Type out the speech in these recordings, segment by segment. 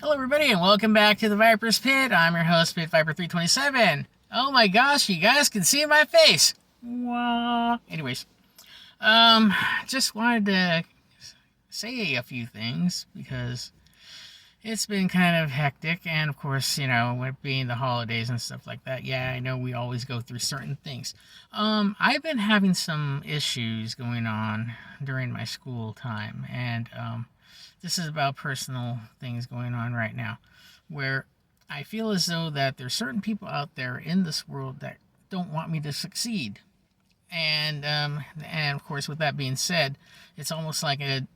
Hello, everybody, and welcome back to the Viper's Pit. I'm your host, Pit Viper 327. Oh my gosh, you guys can see my face. Wah. Anyways, just wanted to say a few things because it's been kind of hectic, and of course, with being the holidays and stuff like that, yeah, I know we always go through certain things. I've been having some issues going on during my school time, and this is about personal things going on right now, where I feel as though that there's certain people out there in this world that don't want me to succeed, and of course, with that being said, it's almost like a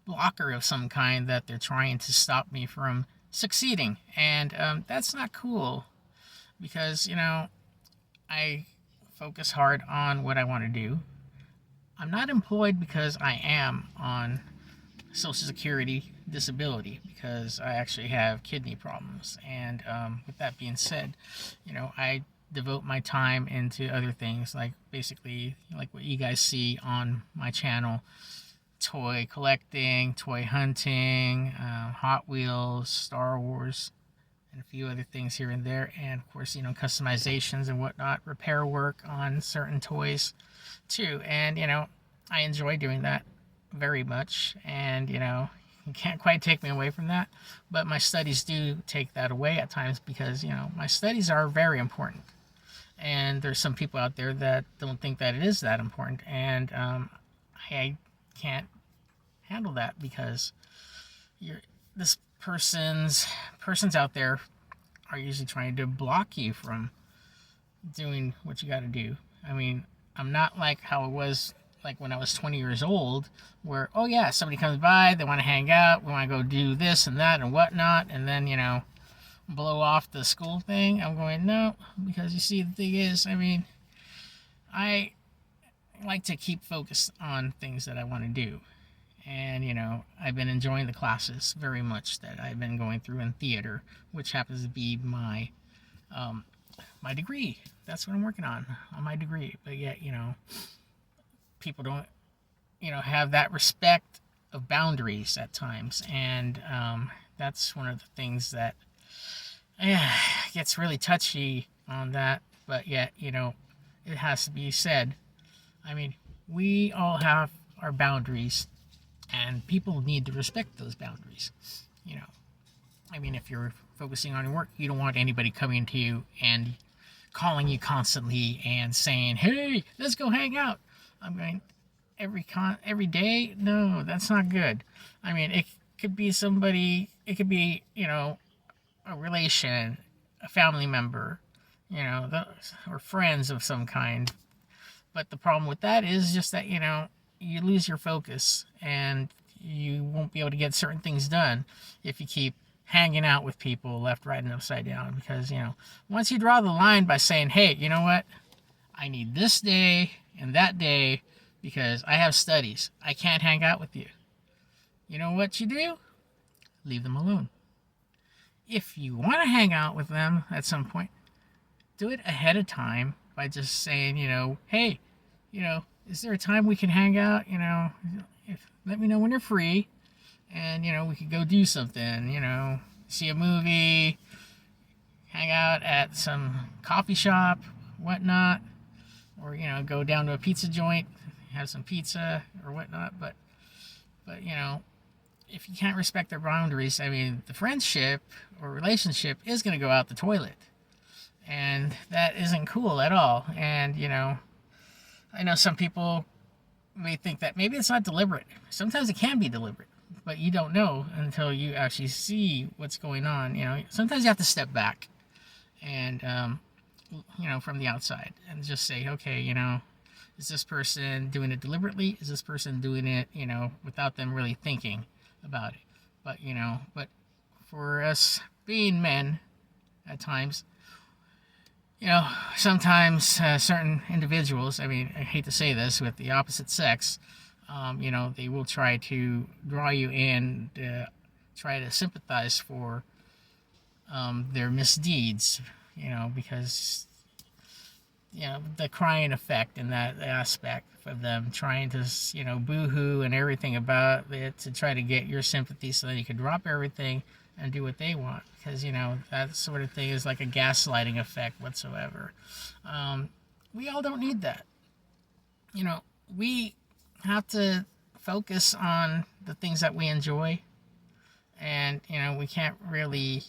blocker of some kind that they're trying to stop me from succeeding, and that's not cool because I focus hard on what I want to do. I'm not employed because I am on Social Security disability because I actually have kidney problems, and with that being said, I devote my time into other things, like basically like what you guys see on my channel: toy collecting, toy hunting, Hot Wheels, Star Wars, and a few other things here and there, and of course customizations and whatnot, repair work on certain toys too. And I enjoy doing that very much, and you can't quite take me away from that, but my studies do take that away at times because my studies are very important, and there's some people out there that don't think that it is that important, and I can't handle that because this persons out there are usually trying to block you from doing what you got to do. I mean, I'm not like how it was like when I was 20 years old, where, oh yeah, somebody comes by, they want to hang out, we want to go do this and that and whatnot, and then, blow off the school thing. I'm going, no, because you see, the thing is, I like to keep focused on things that I want to do. And, I've been enjoying the classes very much that I've been going through in theater, which happens to be my degree. That's what I'm working on my degree. But yet, people don't, have that respect of boundaries at times. And that's one of the things that gets really touchy on that. But yet, it has to be said. We all have our boundaries, and people need to respect those boundaries. If you're focusing on your work, you don't want anybody coming to you and calling you constantly and saying, hey, let's go hang out. I'm going, every day? No, that's not good. It could be somebody, it could be, a relation, a family member, or friends of some kind. But the problem with that is just that, you lose your focus and you won't be able to get certain things done if you keep hanging out with people left, right, and upside down. Because, once you draw the line by saying, hey, you know what? I need this day and that day because I have studies. I can't hang out with you. You know what you do? Leave them alone. If you want to hang out with them at some point, do it ahead of time by just saying, hey, is there a time we can hang out? Let me know when you're free, and we could go do something. See a movie, hang out at some coffee shop, whatnot, or go down to a pizza joint, have some pizza or whatnot. But if you can't respect their boundaries, the friendship or relationship is going to go out the toilet, and that isn't cool at all. And I know some people may think that maybe it's not deliberate. Sometimes it can be deliberate, but you don't know until you actually see what's going on. Sometimes you have to step back and, from the outside and just say, okay, is this person doing it deliberately? Is this person doing it, without them really thinking about it? But for us being men at times, sometimes certain individuals, I hate to say this, with the opposite sex, they will try to draw you in, try to sympathize for their misdeeds, because, the crying effect in that aspect of them trying to, boo-hoo and everything about it to try to get your sympathy so that you can drop everything and do what they want, because that sort of thing is like a gaslighting effect whatsoever. We all don't need that. We have to focus on the things that we enjoy, and we can't really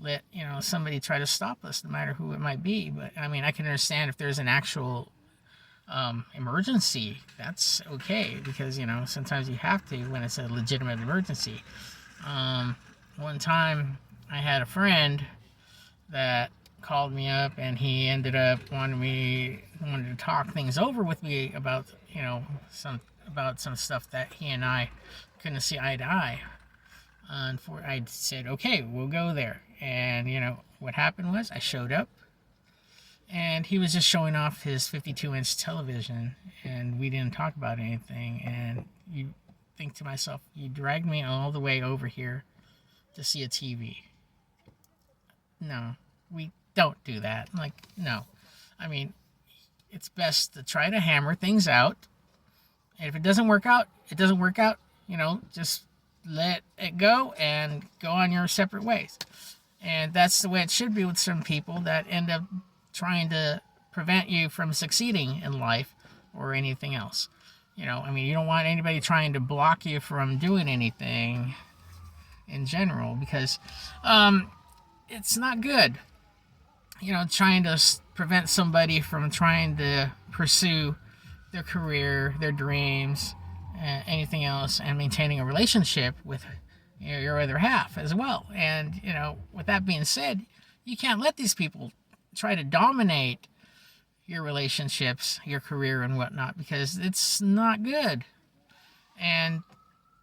let somebody try to stop us, no matter who it might be. But I mean, I can understand if there's an actual emergency. That's okay, because sometimes you have to when it's a legitimate emergency. One time I had a friend that called me up, and he ended up wanted to talk things over with me about some stuff that he and I couldn't see eye to eye. I said, okay, we'll go there. And what happened was, I showed up, and he was just showing off his 52-inch television, and we didn't talk about anything. And you think to myself, you dragged me all the way over here to see a TV. No, we don't do that. Like, no. I mean, it's best to try to hammer things out. And if it doesn't work out, it doesn't work out. Just let it go and go on your separate ways. And that's the way it should be with some people that end up trying to prevent you from succeeding in life or anything else. You don't want anybody trying to block you from doing anything in general, because it's not good. Trying to prevent somebody from trying to pursue their career, their dreams, anything else, and maintaining a relationship with your other half as well. And with that being said, you can't let these people try to dominate your relationships, your career, and whatnot, because it's not good. And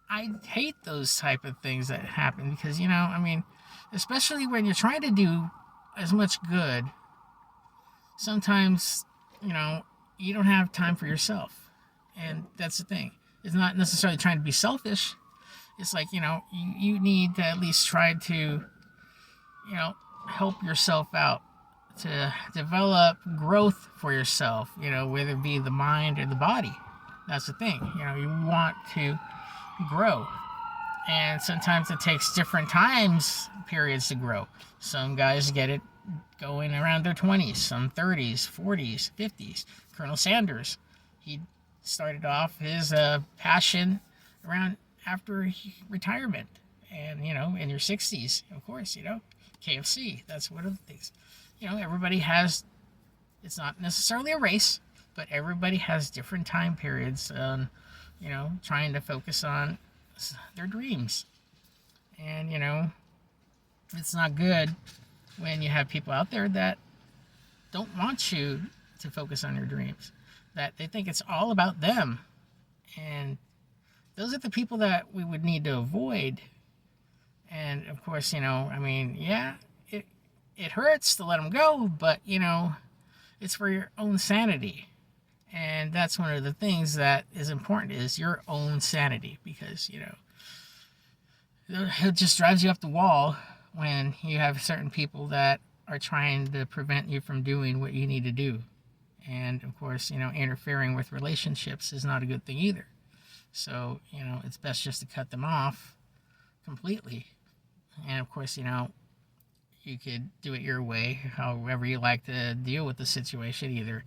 I hate those type of things that happen, because especially when you're trying to do as much good, sometimes you don't have time for yourself. And that's the thing. It's not necessarily trying to be selfish. It's like, you need to at least try to, help yourself out, to develop growth for yourself, whether it be the mind or the body. That's the thing. You want to grow. And sometimes it takes different periods to grow. Some guys get it going around their 20s, some 30s, 40s, 50s. Colonel Sanders, he started off his passion around after retirement, and in your 60s, of course, KFC, that's one of the things. Everybody has, it's not necessarily a race, but everybody has different time periods on trying to focus on their dreams. And it's not good when you have people out there that don't want you to focus on your dreams, that they think it's all about them. And those are the people that we would need to avoid. And of course, yeah, it hurts to let them go, but it's for your own sanity. And that's one of the things that is important, is your own sanity, because it just drives you up the wall when you have certain people that are trying to prevent you from doing what you need to do. And of course, interfering with relationships is not a good thing either. So, it's best just to cut them off completely. And of course, you could do it your way, however you like to deal with the situation. Either,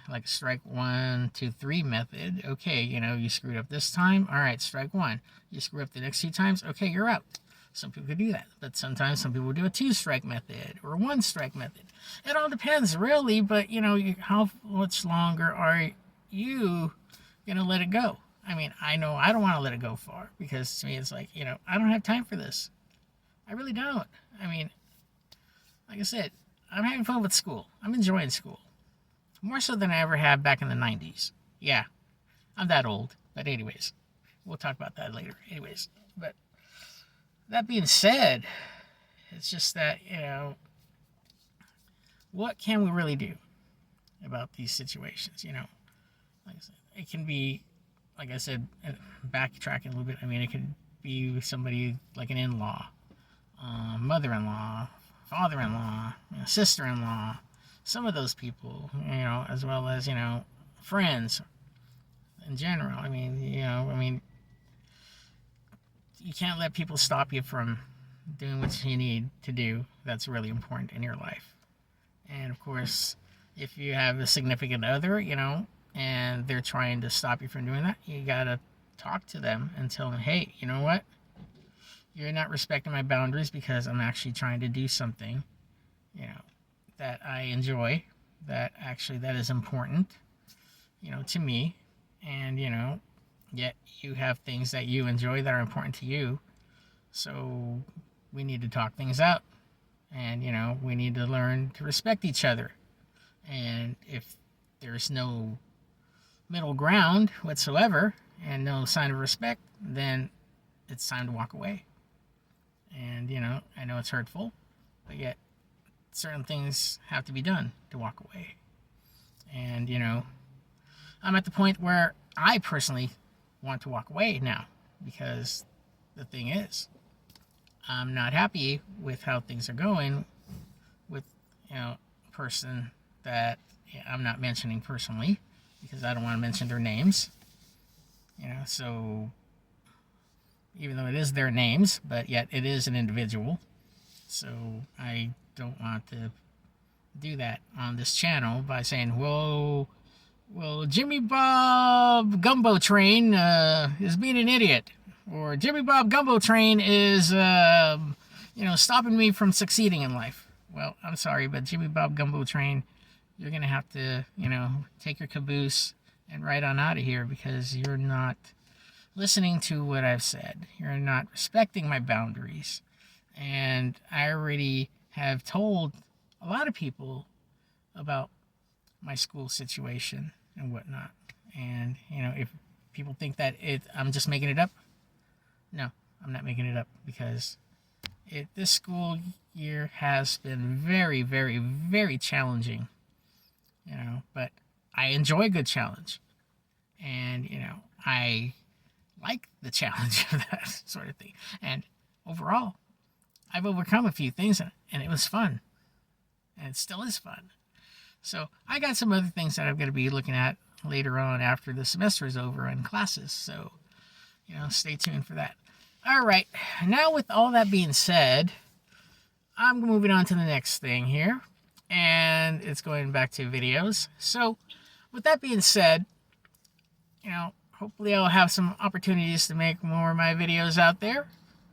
like strike 1, 2, 3 method. Okay, you screwed up this time. All right, strike 1. You screw up the next 2 times. Okay, you're out. Some people could do that, but sometimes some people do a 2-strike method or a 1-strike method. It all depends, really. But how much longer are you gonna let it go? I know I don't want to let it go far, because to me it's like, I don't have time for this. I really don't. Like I said, I'm having fun with school. I'm enjoying school. More so than I ever have back in the 90s. Yeah, I'm that old. But anyways, we'll talk about that later. Anyways, but that being said, it's just that, what can we really do about these situations? Like I said, it can be, like I said, backtracking a little bit. it could be somebody like an in-law, mother-in-law, father-in-law, sister-in-law, some of those people, as well as, friends in general. You can't let people stop you from doing what you need to do that's really important in your life. And of course, if you have a significant other, and they're trying to stop you from doing that, you gotta talk to them and tell them, hey, you know what? You're not respecting my boundaries because I'm actually trying to do something, that I enjoy, that is important, to me. And, yet you have things that you enjoy that are important to you. So we need to talk things out. And, we need to learn to respect each other. And if there's no middle ground whatsoever and no sign of respect, then it's time to walk away. And, I know it's hurtful, but yet certain things have to be done to walk away. And, I'm at the point where I personally want to walk away now, because the thing is, I'm not happy with how things are going with, a person that I'm not mentioning personally, because I don't want to mention their names. So even though it is their names, but yet it is an individual. So I don't want to do that on this channel by saying, whoa, well, Jimmy Bob Gumbo Train is being an idiot. Or Jimmy Bob Gumbo Train is, stopping me from succeeding in life. Well, I'm sorry, but Jimmy Bob Gumbo Train, you're going to have to, take your caboose and ride on out of here, because you're not listening to what I've said. You're not respecting my boundaries. And I already have told a lot of people about my school situation and whatnot. And, if people think that I'm just making it up, no, I'm not making it up, because this school year has been very, very, very challenging, but I enjoy a good challenge. And, I like the challenge of that sort of thing. And overall, I've overcome a few things, and it was fun. And it still is fun. So I got some other things that I'm going to be looking at later on after the semester is over in classes. So, stay tuned for that. All right. Now, with all that being said, I'm moving on to the next thing here. And it's going back to videos. So, with that being said, hopefully I'll have some opportunities to make more of my videos out there.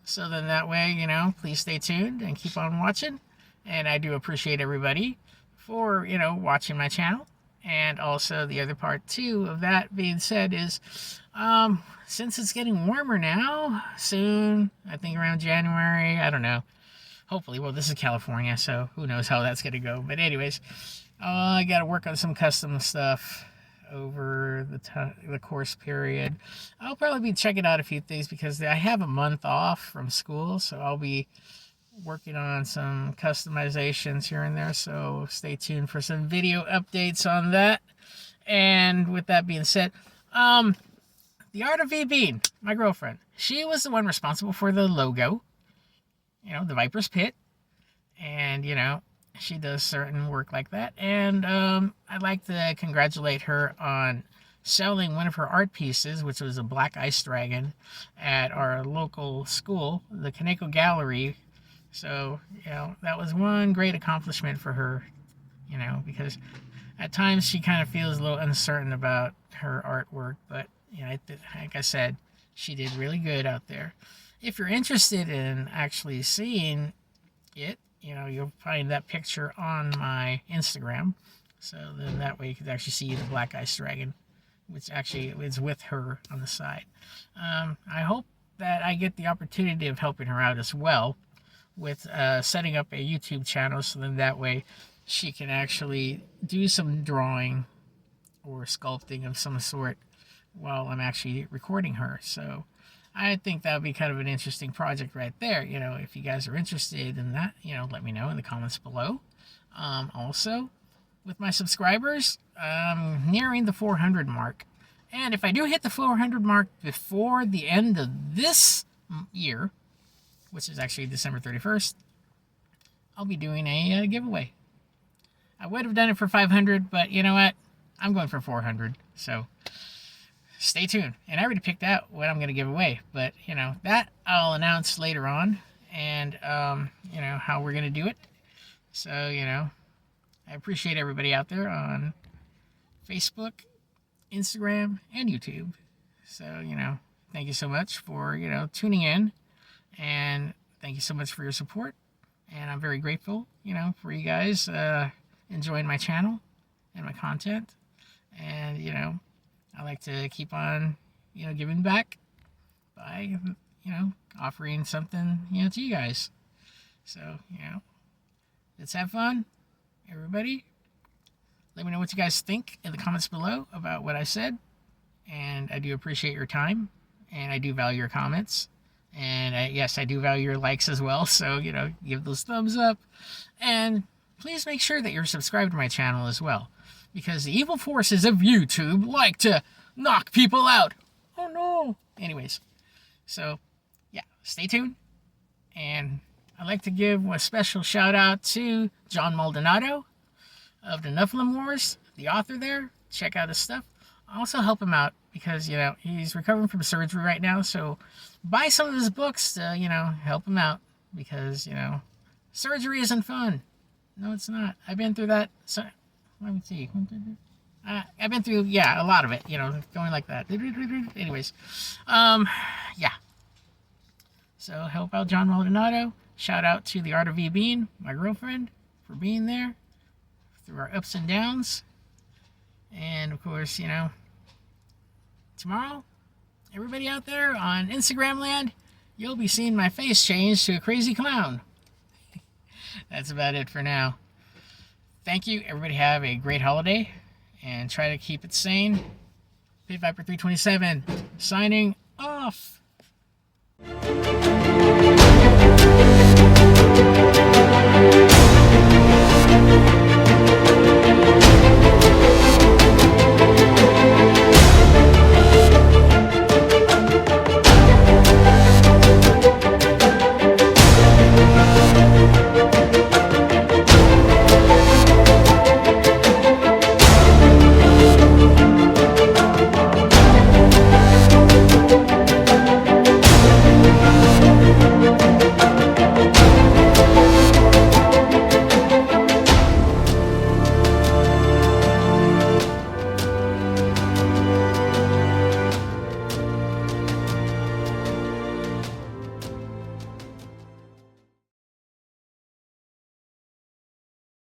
So then that way, please stay tuned and keep on watching. And I do appreciate everybody for, watching my channel. And also the other part too of that being said is, since it's getting warmer now, soon, I think around January, I don't know. Hopefully, well, this is California, so who knows how that's going to go. But anyways, I got to work on some custom stuff over the course period. I'll probably be checking out a few things because I have a month off from school, so I'll be working on some customizations here and there. So stay tuned for some video updates on that. And with that being said, the Art of V Bean, my girlfriend, she was the one responsible for the logo, the Viper's Pit, and she does certain work like that. And I'd like to congratulate her on selling one of her art pieces, which was a black ice dragon, at our local school, the Kaneko Gallery. So, that was one great accomplishment for her, because at times she kind of feels a little uncertain about her artwork. But, like I said, she did really good out there. If you're interested in actually seeing it, you'll find that picture on my Instagram. So then that way you can actually see the black ice dragon, which actually is with her on the side. I hope that I get the opportunity of helping her out as well with setting up a YouTube channel, so then that way she can actually do some drawing or sculpting of some sort while I'm actually recording her. So I think that would be kind of an interesting project right there. If you guys are interested in that, let me know in the comments below. Also, with my subscribers, I'm nearing the 400 mark. And if I do hit the 400 mark before the end of this year, which is actually December 31st, I'll be doing a giveaway. I would have done it for 500, but you know what? I'm going for 400. So stay tuned. And I already picked out what I'm going to give away. But, that I'll announce later on and how we're gonna do it. So I appreciate everybody out there on Facebook, Instagram, and YouTube. So thank you so much for tuning in, and thank you so much for your support. And I'm very grateful for you guys enjoying my channel and my content. And I like to keep on giving back by offering something to you guys. So let's have fun, everybody. Let me know what you guys think in the comments below about what I said. And I do appreciate your time, and I do value your comments, and yes, I do value your likes as well. So give those thumbs up, and please make sure that you're subscribed to my channel as well, because the evil forces of YouTube like to knock people out. Oh no. Anyways, so yeah, stay tuned. And I'd like to give a special shout out to John Maldonado of the Nephilim Wars, the author there. Check out his stuff. Also help him out, because he's recovering from surgery right now. So buy some of his books to help him out, because surgery isn't fun. No, it's not. I've been through that. So let me see. I've been through a lot of it. Going like that. Anyways, yeah. So help out John Maldonado. Shout out to the Art of Being, my girlfriend, for being there through our ups and downs. And of course, tomorrow, everybody out there on Instagram land, you'll be seeing my face change to a crazy clown. That's about it for now. Thank you. Everybody have a great holiday, and try to keep it sane. Pit Viper 327 signing off.